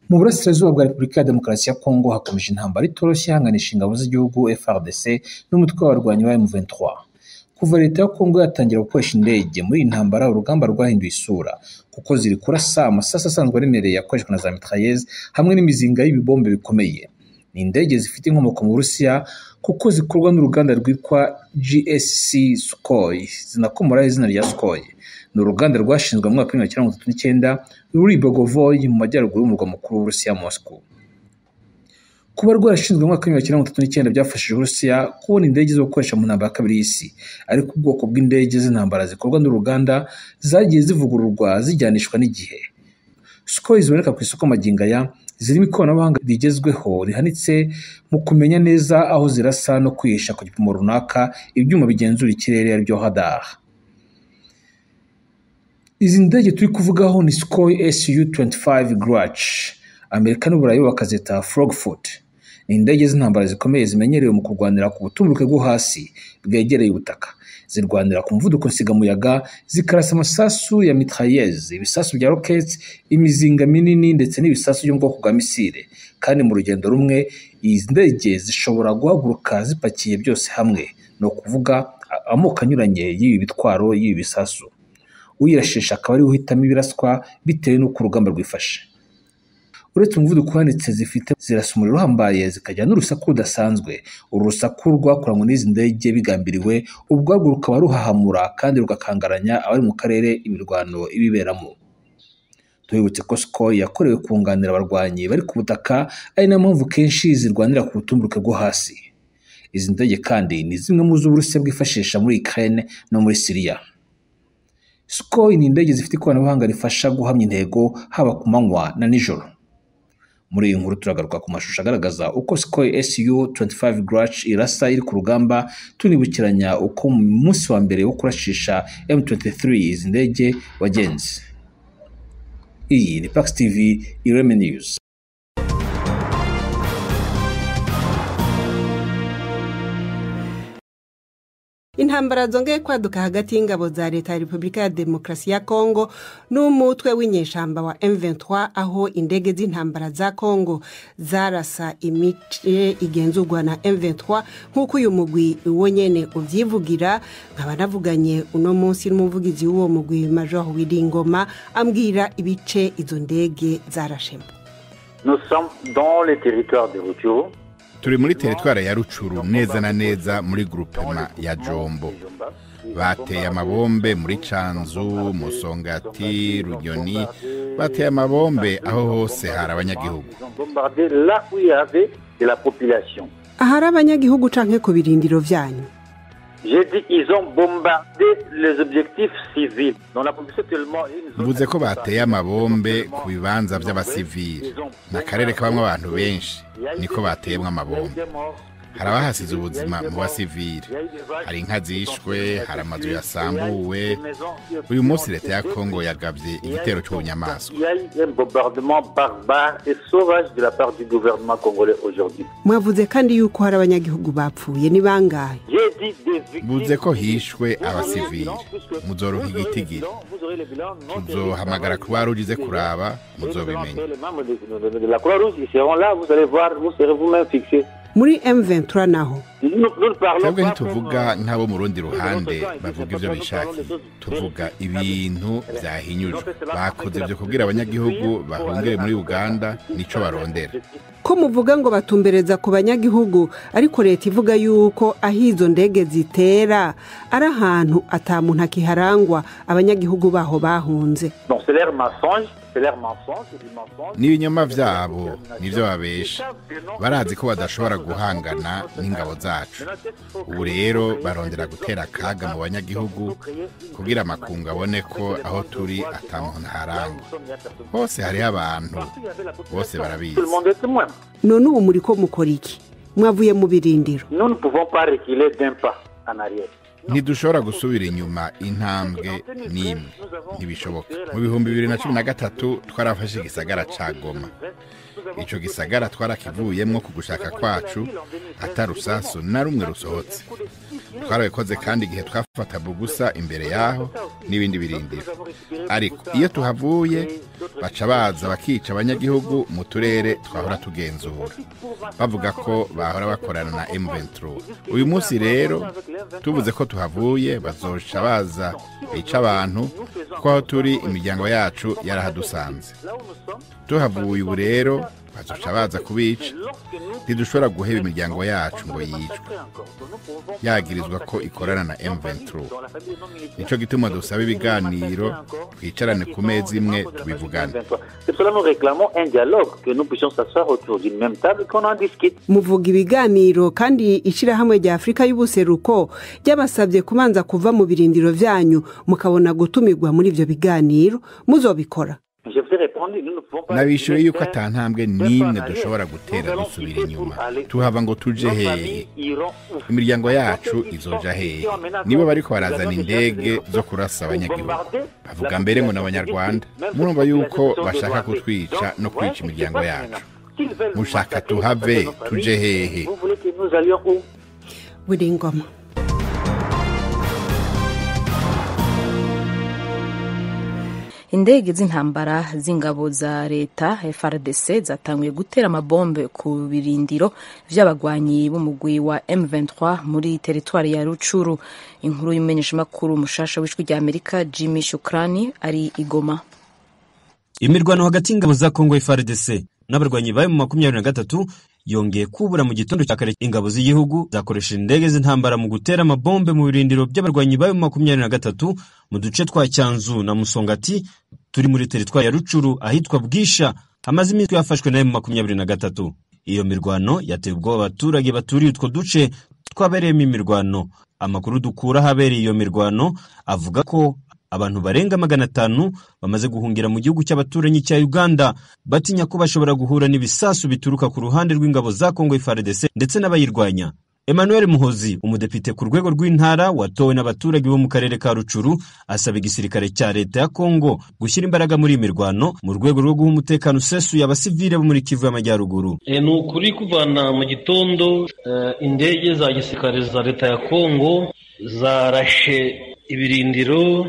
Mu burasirazuba bwa Repubulika ya Demokarasi ya Kongo hakomeje intambara itoroshye ihanganisha ingabo z'igihugu FARDC n'umutwe w'abarwanyi ba M23. Kuva leta ya Kongo yatangira gukoresha indege muri intambara, urugamba rwahinduye isura kuko ziri kurasa amasasu asanzwe aremereye yakoreshwa na za mitrailleuses hamwe n'imizinga y'ibibombe bikomeye. Ni indege zifite inkomoko mu Burusiya kuko zikorwa n'uruganda rwitwa Kirimbuzi Sukhoi, zinakomora izina rya Sukhoi. Ni uruganda rwashinzwe mu mwaka wa 1939 ruri Bogovoy mu majyaruguru y'umurwa mukuru w'Uburusiya Moscow. Kuba rwarashinzwe mu mwaka wa 1939 byafashije Uburusiya kubona indege zo gukoresha mu ntambara ya kabiri y'isi, ariko ubwoko bw'indege z'intambara zikorwa n'uruganda zagiye zivugururwa zijyanishwa n'igihe. Sukhoi ziboneka ku isoko magingo aya zirimo ikoranabuhanga rigezweho rihanitse mu kumenya neza aho zirasa no kwihisha ku gipimo runaka ibyuma bigenzura ikirere ari byo radar. Izi ndege turi kuvugaho ni Sukhoi Su-25 Grach, Amerika n'Uburayi bakazita Frogfoot. Ni indege z'intambara zikomeye zimenyerewe mu kurwanira ku butumburuke bwo hasi bwegereye ubutaka. Zirwanira ku muvuduko nsigamuyaga, zikarasa amasasu ya mitrailleuses, ibisasu bya rockets, imizinga minini ndetse n'ibisasu byo mu bwoko bwa misile. Kandi mu rugendo rumwe izi ndege zishobora guhaguruka zipakiye byose hamwe, no kuvuga amoko anyuranye y'ibi bitwaro y'ibi bisasu. Uyirashisha akaba ari uhitamo ibiraswa bitewe n'uko urugamba rwifashe. Uretse umuvuduko uhanitse zifite, zirasa umuriro uhambaye zikajya n'urusaku rudasanzwe. Uru rusaku rwakoranywe n'izi ndege bigambiriwe ubwarwo rukaba ruhahamura kandi rugakangaranya abari mu karere imirwano ibiberamo. Tubibutse ko Sukhoi yakorewe kunganira abarwanyi bari ku butaka, ari nayo mpamvu kenshi zirwanira ku butumburuke bwo hasi. Izi ndege kandi ni zimwe mu z'Uburusiya bwifashisha muri Ukraine no muri Syria. Sukhoi ni indege zifite ikoranabuhanga rifasha guhamya intego haba ku manywa na nijoro. Muri iyi nkuru turagaruka ku mashusho agaragaza uko Sukhoi Su-25 Grach irasa iri ku rugamba, tunibukiranya uko mu munsi wa mbere wo kurashisha M23 izi ndege wagenze. Iyi ni Pax TV IREME News. Intambara zongeye kwaduka hagati y'ingabo za leta ya Repubulika ya Demokarasi ya Kongo n'umutwe w'inyeshamba wa M23, aho indege z'intambara za Kongo zarasa imice igenzurwa na M23 nk'uko uyu mugwi wonyene uvyivugira. Nkaba navuganye uno munsi n'umuvugizi w'uwo mugwi Major Wiringoma ambwira ibice izo ndege zarashemo. Nous sommes dans les territoires de Rutshuru. Turi muri teritwara ya Rutshuru, neza na neza muri groupement ya Jombo. Bateye amabombe muri Canzu, Musongati, Runyoni. Bateye amabombe aho hose hari abanyagihugu. Ahari abanyagihugu canke ku birindiro vyanyu? J'ai dit ils ont bombardé les objectifs civils. Dans la population tellement mvuze ko bateye amabombe ku bibanza by'abasivili. Nakarere kabamwe abantu benshi niko bateyemwe amabombe. Hari abahasize ubuzima mu basivili, hari inka zishwe, hari amazu yasambuwe. Uyu munsi leta ya Kongo yagabye igitero cy'ubunyamaswa. Il y a eu un bombardement barbare et sauvage de la part du gouvernement congolais aujourd'hui. Mwavuze kandi yuko hari abanyagihugu bapfuye, ni bangahe? Mvuze ko hishwe abasivili, muzoronka igitigiri. Tuzohamagara Croix Rouge ize kuraba, muzobimenya. La Croix Rouge ils seront là, vous allez voir, vous serez vous-même fixés. Muri M23 naho twebwe ntituvuga nk'abo mu rundi ruhande bavuga ibyo bishakiye, tuvuga ibintu byahinyujwe. Bakoze byo kubwira abanyagihugu bahungire muri Uganda nico barondera. Ko muvuga ngo batumbereza ku banyagihugu, ariko leta ivuga yuko ahizo ndege zitera ari ahantu atamuntu akiharangwa, abanyagihugu baho bahunze. Donc c'est leur mensonge. N'ibinyoma vyabo nivyo babesha. Barazi ko badashobora guhangana n'ingabo zacu. Ubu rero barondera gutera akaga mu banyagihugu kugira amakungu abone ko aho turi atamuntu harangwa. Hose hariho abantu, bose barabizi. None ubu muri ko mukora iki? Mwavuye mu birindiro? Nous ne pouvons pas reculer d'un pas en arrière. Ntidushobora gusubira inyuma intambwe n'imwe, ntibishoboka. Mu 2013 twarafashe igisagara ca Goma. Ico gisagara twarakivuyemwo ku gushaka kwacu, atarusasu na rumwe rusohotse. Twarabikoze kandi igihe twafata Bugusa imbere yaho n'ibindi birindiro. Ariko iyo tuhavuye baca baza bakica abanyagihugu mu turere twahora tugenzura bavuga ko bahora bakorana na M23. Uyu munsi rero tuvuze ko tuhavuye bazoca baza bica abantu ko aho turi imiryango yacu yarahadusanze. Tuhavuye ubu rero bazoca baza kubica. Ntidushobora guheba imiryango yacu ngo yicwe yagirizwa ko ikorana na M23. Nico gituma dusaba ibiganiro twicarane ku meza imwe tubivugane. Muvuga ibiganiro kandi ishirahamwe rya Afrika y'ubuseruko ryabasabye kubanza kuva mu birindiro vyanyu mukabona gutumirwa muri ivyo biganiro muzobikora. Nabishuye yuko atantambwe nimwe dushobora gutera dusubira inyuma. Tuhava ngo tuje hehe? Imiryango yacu izoja hehe? Nibo bariko barazana indege zo kurasa abanyagihugu. Bavuga mbere ngo n'abanyarwanda. Murumva yuko bashaka kutwica no kwica imiryango yacu. Mushaka tuhave tuje hehe? Ngoma. Indege z'intambara z'ingabo za leta FARDC zatanguye gutera amabombe ku birindiro vy'abagwanyi b'umugwi wa M23 muri teritwari ya Ruchuru. Inkuru y'umumenyeshamakuru mushasha w'ijwi rya Amerika Jimmy Shukrani ari Igoma. Imirwano hagati y'ingabo za Kongo FARDC n'abarwanyi bayo mu 23 yongeye kubura mu gitondo cya kare. Ingabo z'igihugu zakoresha indege z'intambara mu gutera amabombe mu birindiro by'abarwanyi bayo mu 23 mu duce twa Cyanzu na Musongati turi muri teritwari ya Ruchuru ahitwa Bwisha hamaze iminsi yafashwe na M23. Iyo mirwano yateye ubwoba abaturage baturiye utwo duce twabereyemo imirwano. Amakuru dukura habereye iyo mirwano avuga ko abantu barenga 500 bamaze guhungira mu gihugu cy'abaturanyi cya Uganda batinya ko bashobora guhura n'ibisasu bituruka ku ruhande rw'ingabo za Kongo FARDC ndetse n'abayirwanya. Emmanuel Muhozi, umudepite ku rwego rw'intara watowe n'abaturage bo mu karere ka Ruchuru, asaba igisirikare cya leta ya Kongo gushyira imbaraga muri imirwano mu rwego rwo guha umutekano usesuye abasivile bo muri Kivu y'Amajyaruguru. Ni ukuri kuvana mu gitondo indege za gisirikare za leta ya Kongo zarashe ibirindiro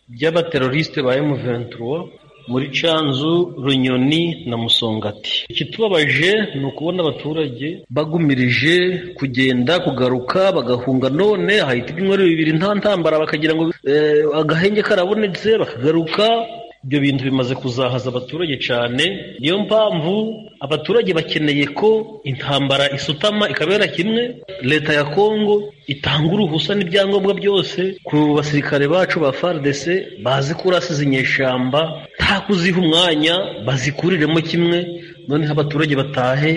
by'abateroriste ba M23 muri Cyanzu, Runyoni na Musongati. Ikitubabaje ni ukubona abaturage bagumirije kugenda kugaruka bagahunga, none hahita ibyumweru 2 nta ntambara bakagira ngo agahenge karabonetse bakagaruka. Ibyo bintu bimaze kuzahaza abaturage cyane. Niyo mpamvu abaturage bakeneye ko intambara isutama ikabera kimwe, leta ya Kongo itanga uruhusa n'ibyangombwa byose ku basirikare bacu ba FARDC bazi kurasa inyeshamba, nta kuziha umwanya bazikuriremo kimwe, none abaturage batahe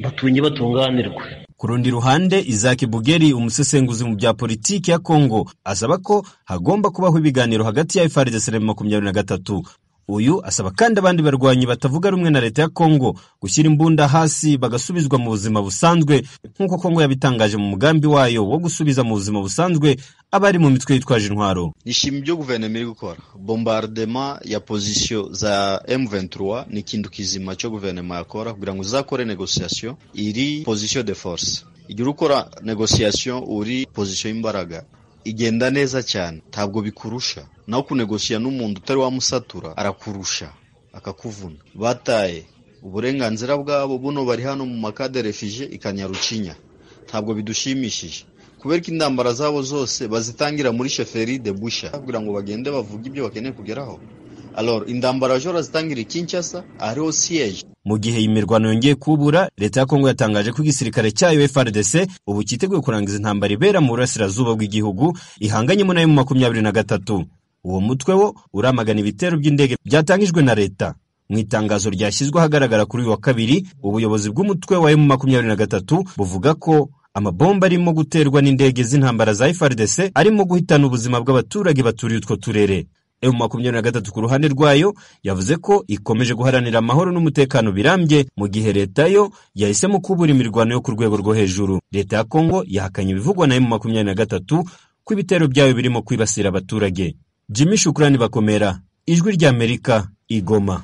batunye batunganirwe. Ku rundi ruhande, Isaac Bugeri, umusesenguzi mu bya politiki ya Kongo, asaba ko hagomba kubaho ibiganiro hagati ya FARDC na M23. Uyu asaba kandi abandi barwanyi batavuga rumwe na leta ya Kongo gushyira imbunda hasi bagasubizwa mu buzima busanzwe, nk'uko Kongo yabitangaje mu mugambi wayo wo gusubiza mu buzima busanzwe abari mu mitwe yitwaje intwaro. Nishimye ibyo guverinoma iri gukora. Bombardement ya position za M23 ni kintu kizima cyo guverinoma yakora kugira ngo uzakore negotiation iri position de force. Igihe ukora negotiation uri position imbaraga igenda neza cyane, ntabwo bikurusha. Naho kunegosia n'umuntu utari wamusatura arakurusha akakuvuna. Bataye uburenganzira bwabo buno bari hano mu makade refugee ikanyarucinya, ntabwo bidushimishije kubera ko indambara zabo zose bazitangira muri chefferie de Busha kugira ngo bagende bavuga ibyo bakeneye kugeraho. Alors indambara jora zitangira Kinshasa ariho siege. Mu gihe imirwano yongeye kubura, leta ya Kongo yatangaje ko igisirikare cyayo FARDC ubu cyiteguye kurangiza intambara ibera mu burasirazuba bw'igihugu ihanganyemo na M23. Uwo mutwe wo uramagana ibitero by'indege byatangijwe na leta. Mu itangazo ryashyizwe ahagaragara kuri uyu wa kabiri, ubuyobozi bw'umutwe wa M23 buvuga ko amabomba arimo guterwa n'indege z'intambara za FARDC arimo guhitana ubuzima bw'abaturage baturiye utwo turere. M23 ku ruhande rwayo yavuze ko ikomeje guharanira amahoro n'umutekano birambye, mu gihe leta yo yahisemo kubura imirwano yo ku rwego rwo hejuru. Leta ya Kongo yahakanye ibivugwa na M23 ko ibitero byayo birimo kwibasira abaturage. Jimmy Shukrani Bakomera, Ijwi ry'Amerika, Igoma.